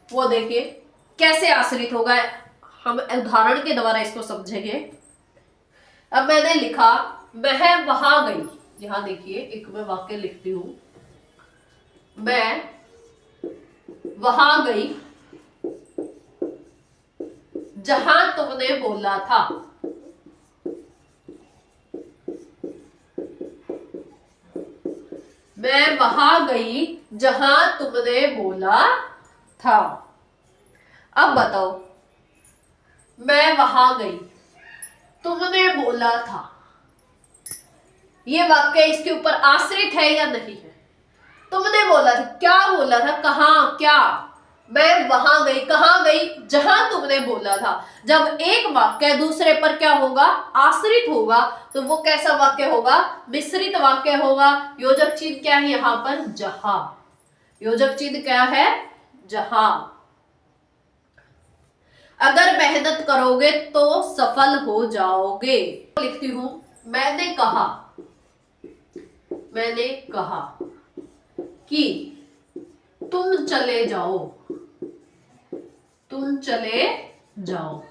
वो देखिए कैसे आश्रित होगा, हम उदाहरण के द्वारा इसको समझेंगे। अब मैंने लिखा मैं वहां गई, यहां देखिए एक मैं वाक्य लिखती हूं, मैं वहां गई जहां तुमने बोला था। मैं वहां गई जहां तुमने बोला था। अब बताओ, मैं वहां गई, तुमने बोला था, ये वाक्य इसके ऊपर आश्रित है या नहीं है? तुमने बोला था, क्या बोला था, कहां, क्या? मैं वहां गई, कहां गई? जहां तुमने बोला था। जब एक वाक्य दूसरे पर क्या होगा? आश्रित होगा, तो वो कैसा वाक्य होगा? मिश्रित वाक्य होगा। योजक चिन्ह क्या है यहां पर? जहां। योजक चिन्ह क्या है? जहां। अगर मेहनत करोगे तो सफल हो जाओगे। लिखती हूं, मैंने कहा, मैंने कहा कि तुम चले जाओ, तुम चले जाओ।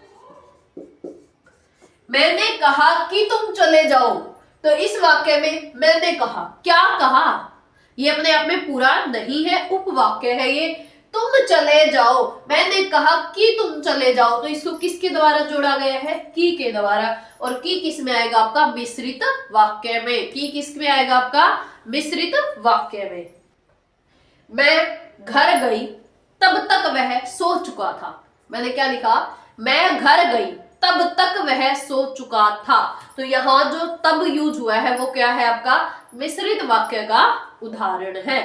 मैंने कहा कि तुम चले जाओ, तो इस वाक्य में मैंने कहा, क्या कहा? ये अपने आप में पूरा नहीं है, उपवाक्य है ये। तुम चले जाओ, मैंने कहा कि तुम चले जाओ, तो इसको किसके द्वारा जोड़ा गया है? की के द्वारा। और की किस में आएगा? आपका मिश्रित वाक्य में। की किस में आएगा? आपका मिश्रित वाक्य में। मैं घर गई तब तक वह सो चुका था। मैंने क्या लिखा? मैं घर गई तब तक वह सो चुका था। तो यहां जो तब यूज हुआ है वो क्या है? आपका मिश्रित वाक्य का उदाहरण है।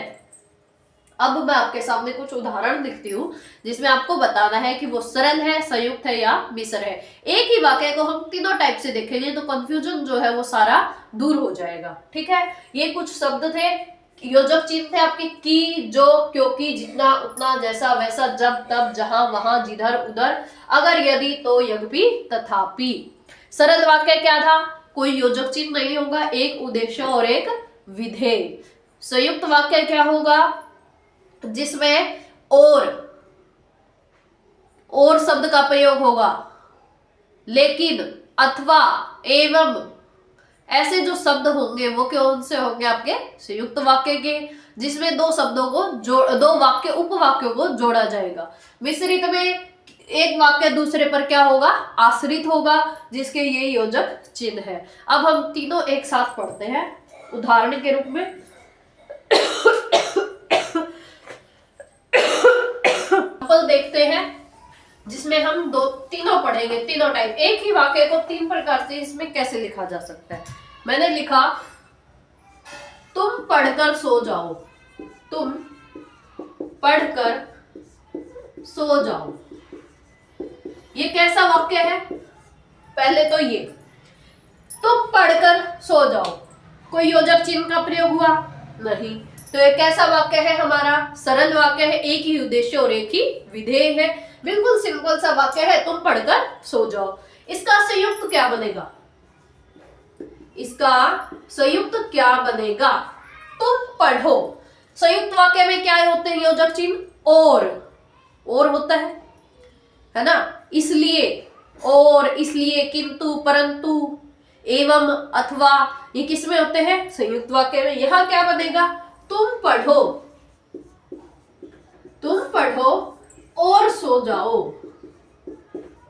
अब मैं आपके सामने कुछ उदाहरण लिखती हूँ जिसमें आपको बताना है कि वो सरल है, संयुक्त है या मिश्र है। एक ही वाक्य को हम तीनों टाइप से देखेंगे तो कंफ्यूजन जो है वो सारा दूर हो जाएगा। ठीक है, ये कुछ शब्द थे, योजक चिन्ह थे आपके की, जो, क्योंकि, जितना, उतना, जैसा, वैसा, जब, तब, जहां, वहां, जिधर, उधर, अगर, यदि, तो, यद्यपि, तथापि। सरल वाक्य क्या था? कोई योजक चिन्ह नहीं होगा, एक उद्देश्य और एक विधेय। संयुक्त वाक्य क्या होगा? जिसमें और शब्द का प्रयोग होगा, लेकिन, अथवा, एवं, ऐसे जो शब्द होंगे वो कौन से होंगे? आपके संयुक्त वाक्य के, जिसमें दो शब्दों को दो वाक्य उपवाक्यों को जोड़ा जाएगा। मिश्रित में एक वाक्य दूसरे पर क्या होगा? आश्रित होगा, जिसके ये योजक चिन्ह है। अब हम तीनों एक साथ पढ़ते हैं उदाहरण के रूप में। देखते हैं जिसमें हम तीनों पढ़ेंगे, तीनों टाइप। एक ही वाक्य को तीन प्रकार से इसमें कैसे लिखा जा सकता है। मैंने लिखा तुम पढ़कर सो जाओ, तुम पढ़कर सो जाओ। ये कैसा वाक्य है? पहले तो ये तुम पढ़कर सो जाओ, कोई योजक चिन्ह का प्रयोग हुआ नहीं, तो ये कैसा वाक्य है? हमारा सरल वाक्य है, एक ही उद्देश्य और एक ही विधेय है, बिल्कुल सिंपल सा वाक्य है, तुम पढ़कर सो जाओ। इसका संयुक्त क्या बनेगा? इसका संयुक्त क्या बनेगा? तुम पढ़ो। संयुक्त वाक्य में क्या होते हैं योजक चिन्ह? और होता है ना? इसलिए, और, इसलिए, किंतु, परंतु, एवं, अथवा, ये किसमें होते हैं? संयुक्त वाक्य में। यहां क्या बनेगा? तुम पढ़ो, तुम पढ़ो और सो जाओ,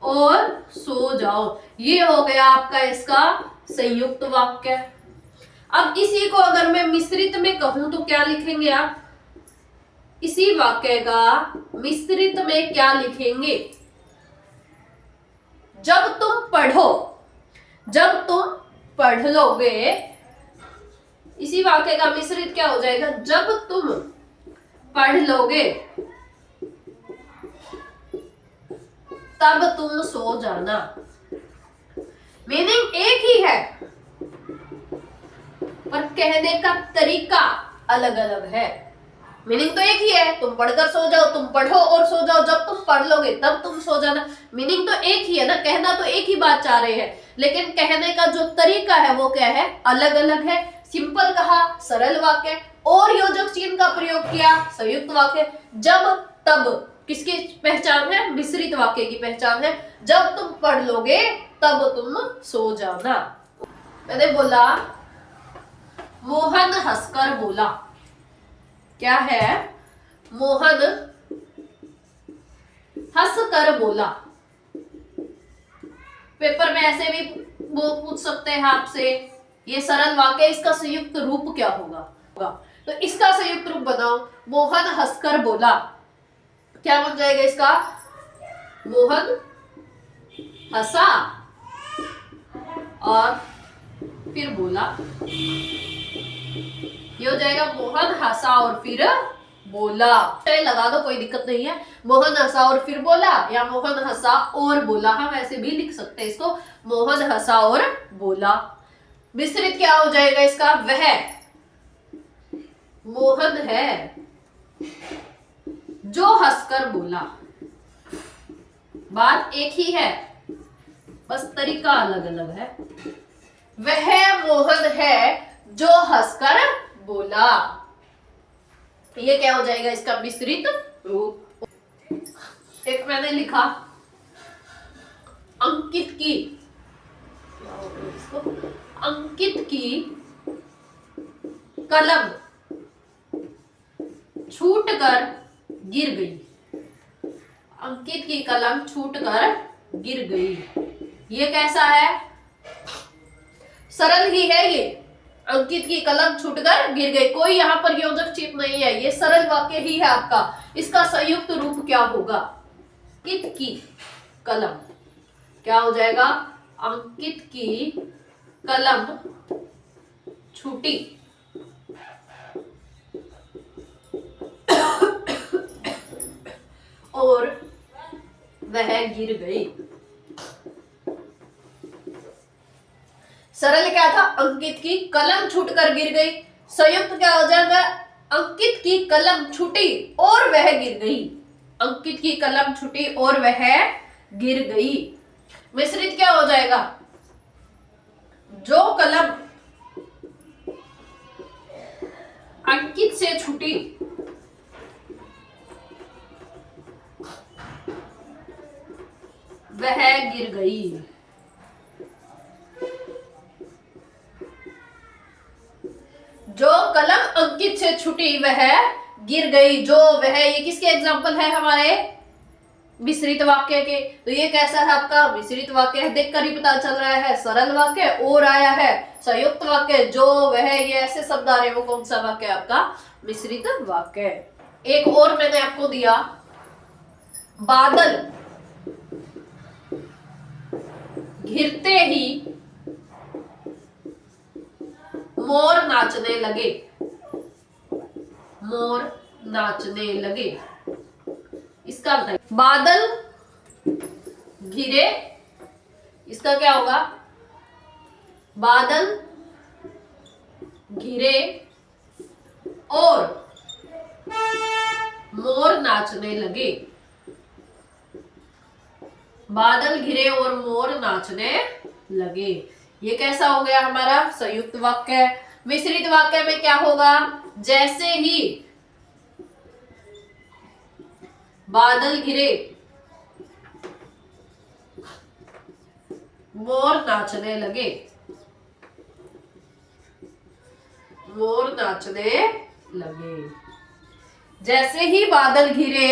और सो जाओ। ये हो गया आपका इसका संयुक्त वाक्य। अब इसी को अगर मैं मिश्रित में कहूं तो क्या लिखेंगे आप? इसी वाक्य का मिश्रित में क्या लिखेंगे? जब तुम पढ़ो, जब तुम पढ़ लोगे, इसी वाक्य का मिश्रित क्या हो जाएगा? जब तुम पढ़ लोगे तब तुम सो जाना। मीनिंग एक ही है पर कहने का तरीका अलग अलग है। मीनिंग तो एक ही है, तुम पढ़कर सो जाओ, तुम पढ़ो और सो जाओ, जब तुम पढ़ लोगे तब तुम सो जाना। मीनिंग तो एक ही है ना, कहना तो एक ही बात चाह रहे हैं, लेकिन कहने का जो तरीका है वो क्या है? अलग अलग है। सिंपल कहा सरल वाक्य, और योजक चिन्ह का प्रयोग किया संयुक्त वाक्य। जब तब किसकी पहचान है? मिश्रित वाक्य की पहचान है। जब तुम पढ़ लोगे तब तुम सो जाना। मैंने बोला मोहन हंसकर बोला। क्या है? मोहन हंसकर बोला। पेपर में ऐसे भी वो पूछ सकते हैं आपसे, ये सरल वाक्य, इसका संयुक्त रूप क्या होगा? तो इसका संयुक्त रूप बनाओ, मोहन हंसकर बोला। क्या बन जाएगा इसका? मोहन हंसा और फिर बोला। ये हो जाएगा मोहन हंसा और फिर बोला। चाहे लगा दो, कोई दिक्कत नहीं है। मोहन हंसा और फिर बोला, या मोहन हंसा और बोला, हम ऐसे भी लिख सकते हैं इसको, मोहन हंसा और बोला। विस्तृत क्या हो जाएगा इसका? वह मोहन है जो हंसकर बोला। बात एक ही है, बस तरीका अलग अलग है। वह मोहन है जो हंसकर बोला। ये क्या हो जाएगा इसका विस्तृत रूप? एक मैंने लिखा अंकित की, क्या होगा इसको? अंकित की कलम छूटकर गिर गई। अंकित की कलम छूटकर गिर गई। ये कैसा है? सरल ही है ये। अंकित की कलम छूटकर गिर गई, कोई यहाँ पर योजक चिन्ह नहीं है, ये सरल वाक्य ही है आपका। इसका संयुक्त रूप क्या होगा? अंकित की कलम, क्या हो जाएगा? अंकित की कलम छूटी और वह गिर गई। सरल क्या था? अंकित की कलम छूटकर गिर गई। संयुक्त क्या हो जाएगा? अंकित की कलम छूटी और वह गिर गई। अंकित की कलम छूटी और वह गिर गई। मिश्रित क्या हो जाएगा? जो कलम अंकित से छूटी वह गिर गई। जो कलम अंकित से छूटी वह गिर गई। जो वह, ये किसके एग्जाम्पल है? हमारे मिश्रित वाक्य के। तो ये कैसा है आपका? मिश्रित वाक्य है, देखकर ही पता चल रहा है। सरल वाक्य और आया है संयुक्त वाक्य। जो वह, ये ऐसे शब्द आ रहे हैं, वो कौन सा वाक्य है आपका? मिश्रित वाक्य। एक और मैंने आपको दिया, बादल घिरते ही मोर नाचने लगे। मोर नाचने लगे, इसका बताइए। बादल घिरे, इसका क्या होगा? बादल घिरे और मोर नाचने लगे। बादल घिरे और मोर नाचने लगे, ये कैसा हो गया हमारा? संयुक्त वाक्य। मिश्रित वाक्य में क्या होगा? जैसे ही बादल घिरे मोर नाचने लगे। मोर नाचने लगे, जैसे ही बादल घिरे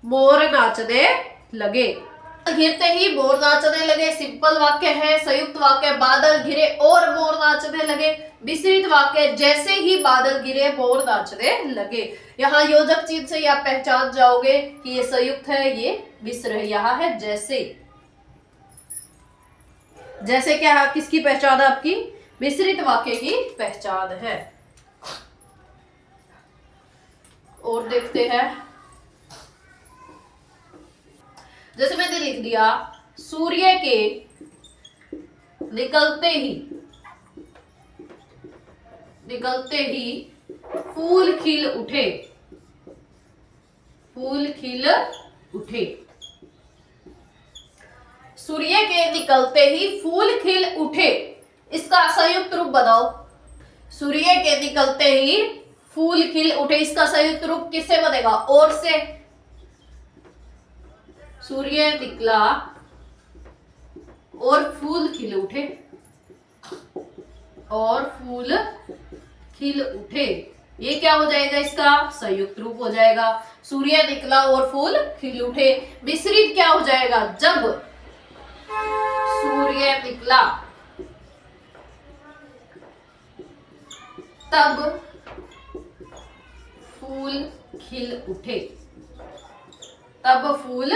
मोर नाचने लगे। घिरते ही मोर नाचने लगे, सिंपल वाक्य है। संयुक्त वाक्य, बादल घिरे और मोर नाचने लगे। मिश्रित वाक्य, जैसे ही बादल घिरे मोर नाचने लगे। यहाँ योजक चिन्ह से आप पहचान जाओगे कि ये संयुक्त है, ये मिश्र है। यहाँ है जैसे। जैसे क्या, किसकी पहचान है आपकी? मिश्रित वाक्य की पहचान है। और देखते हैं, जैसे मैंने लिख दिया, सूर्य के निकलते ही फूल खिल उठे। फूल खिल उठे। सूर्य के निकलते ही फूल खिल उठे, इसका संयुक्त रूप बताओ। सूर्य के निकलते ही फूल खिल उठे, इसका संयुक्त रूप किससे बनेगा? और से। सूर्य निकला और फूल खिल उठे। और फूल खिल उठे, ये क्या हो जाएगा? इसका संयुक्त रूप हो जाएगा। सूर्य निकला और फूल खिल उठे। मिश्रित क्या हो जाएगा? जब सूर्य निकला तब फूल खिल उठे। तब फूल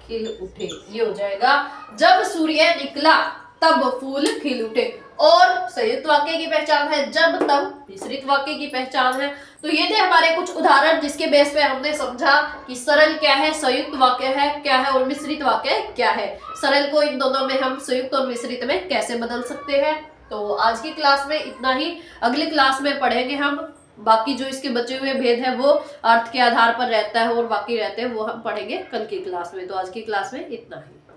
खिल उठे, ये हो जाएगा। जब सूर्य निकला तब फूल खिल उठे। और संयुक्त वाक्य की पहचान है जब तब, मिश्रित वाक्य की पहचान है। तो ये थे हमारे कुछ उदाहरण, जिसके बेस पे हमने समझा कि सरल क्या है, संयुक्त वाक्य है क्या है, और मिश्रित वाक्य क्या है। सरल को इन दोनों में हम संयुक्त और मिश्रित में कैसे बदल सकते हैं। तो आज की क्लास में इतना ही। अगली क्लास में पढ़ेंगे हम बाकी जो इसके बचे हुए भेद है, वो अर्थ के आधार पर रहता है और बाकी रहते हैं वो हम पढ़ेंगे कल की क्लास में। तो आज की क्लास में इतना ही।